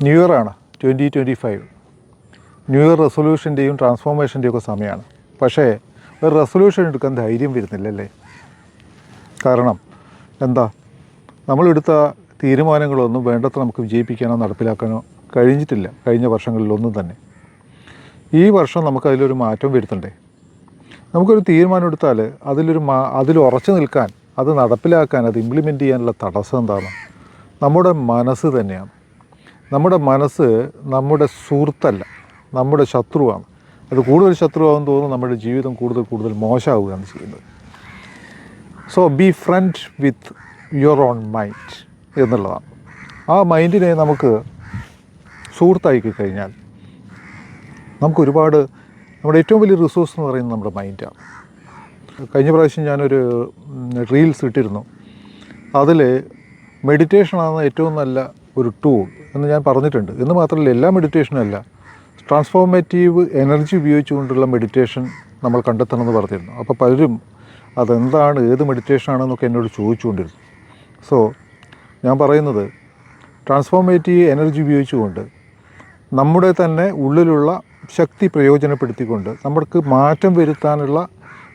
New year ആണ് 2025. New year റെസൊല്യൂഷൻ്റെയും ട്രാൻസ്ഫോർമേഷൻ്റെയും ഒക്കെ സമയമാണ്. പക്ഷേ ഒരു റെസൊല്യൂഷൻ എടുക്കാൻ ധൈര്യം വരുന്നില്ലല്ലേ? കാരണം എന്താ, നമ്മളെടുത്ത തീരുമാനങ്ങളൊന്നും വേണ്ടത്ര നമുക്ക് വിജയിപ്പിക്കാനോ നടപ്പിലാക്കാനോ കഴിഞ്ഞിട്ടില്ല കഴിഞ്ഞ വർഷങ്ങളിലൊന്നും തന്നെ. ഈ വർഷം നമുക്കതിലൊരു മാറ്റം വരുത്തണ്ടേ? നമുക്കൊരു തീരുമാനം എടുത്താൽ അതിൽ ഉറച്ചു നിൽക്കാൻ, അത് നടപ്പിലാക്കാൻ, അത് ഇംപ്ലിമെൻറ്റ് ചെയ്യാനുള്ള തടസ്സം എന്താണ്? നമ്മുടെ മനസ്സ് തന്നെയാണ്. നമ്മുടെ മനസ്സ് നമ്മുടെ സുഹൃത്തല്ല, നമ്മുടെ ശത്രുവാണ്. അത് കൂടുതൽ ശത്രുവാകും തോന്നുന്നു നമ്മുടെ ജീവിതം കൂടുതൽ മോശമാവുകയാണ് ചെയ്യുന്നത്. So be friend with your own mind എന്നുള്ളതാണ്. ആ മൈൻഡിനെ നമുക്ക് സുഹൃത്താക്കി കഴിഞ്ഞാൽ നമുക്കൊരുപാട്, നമ്മുടെ ഏറ്റവും വലിയ റിസോഴ്സ് എന്ന് പറയുന്നത് നമ്മുടെ മൈൻഡാണ്. കഴിഞ്ഞ പ്രാവശ്യം ഞാനൊരു റീൽസ് ഇട്ടിരുന്നു. അതിൽ മെഡിറ്റേഷനാണ് ഏറ്റവും നല്ല ഒരു ടൂൾ എന്ന് ഞാൻ പറഞ്ഞിട്ടുണ്ട്. എന്ന് മാത്രമല്ല, എല്ലാ മെഡിറ്റേഷനും അല്ല, ട്രാൻസ്ഫോർമേറ്റീവ് എനർജി ഉപയോഗിച്ചുകൊണ്ടുള്ള മെഡിറ്റേഷൻ നമ്മൾ കണ്ടെത്തണമെന്ന് പറഞ്ഞിരുന്നു. അപ്പോൾ പലരും അതെന്താണ്, ഏത് മെഡിറ്റേഷനാണെന്നൊക്കെ എന്നോട് ചോദിച്ചുകൊണ്ടിരുന്നു. സോ ഞാൻ പറയുന്നത്, ട്രാൻസ്ഫോർമേറ്റീവ് എനർജി ഉപയോഗിച്ചുകൊണ്ട് നമ്മുടെ തന്നെ ഉള്ളിലുള്ള ശക്തി പ്രയോജനപ്പെടുത്തിക്കൊണ്ട് നമുക്ക് മാറ്റം വരുത്താനുള്ള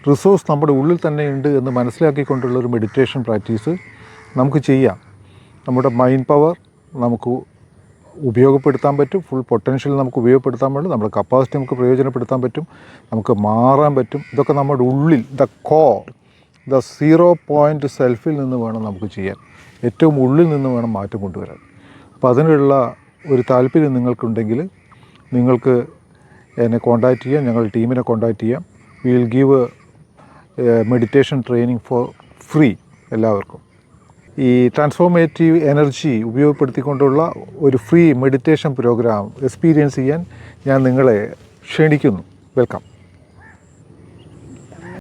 റിസോഴ്സ് നമ്മുടെ ഉള്ളിൽ തന്നെ ഉണ്ട് എന്ന് മനസ്സിലാക്കിക്കൊണ്ടുള്ളൊരു മെഡിറ്റേഷൻ പ്രാക്ടീസ് നമുക്ക് ചെയ്യാം. നമ്മുടെ മൈൻഡ് പവർ നമുക്ക് ഉപയോഗപ്പെടുത്താൻ പറ്റും, ഫുൾ പൊട്ടൻഷ്യൽ നമുക്ക് ഉപയോഗപ്പെടുത്താൻ പറ്റും, നമ്മുടെ കപ്പാസിറ്റി നമുക്ക് പ്രയോജനപ്പെടുത്താൻ പറ്റും, നമുക്ക് മാറാൻ പറ്റും. ഇതൊക്കെ നമ്മുടെ ഉള്ളിൽ, ദ 0 പോയിൻ്റ് സെൽഫിൽ നിന്ന് വേണം നമുക്ക് ചെയ്യാൻ. ഏറ്റവും ഉള്ളിൽ നിന്ന് വേണം മാറ്റം കൊണ്ടുവരാൻ. അപ്പോൾ അതിനുള്ള ഒരു താല്പര്യം നിങ്ങൾക്കുണ്ടെങ്കിൽ നിങ്ങൾക്ക് എന്നെ കോൺടാക്റ്റ് ചെയ്യാം, ഞങ്ങളുടെ ടീമിനെ കോൺടാക്റ്റ് ചെയ്യാം. We will give meditation training for free എല്ലാവർക്കും. ഈ ട്രാൻസ്ഫോർമേറ്റീവ് എനർജി ഉപയോഗപ്പെടുത്തിക്കൊണ്ടുള്ള ഒരു ഫ്രീ മെഡിറ്റേഷൻ പ്രോഗ്രാം എക്സ്പീരിയൻസ് ചെയ്യാൻ ഞാൻ നിങ്ങളെ ക്ഷണിക്കുന്നു. വെൽക്കം.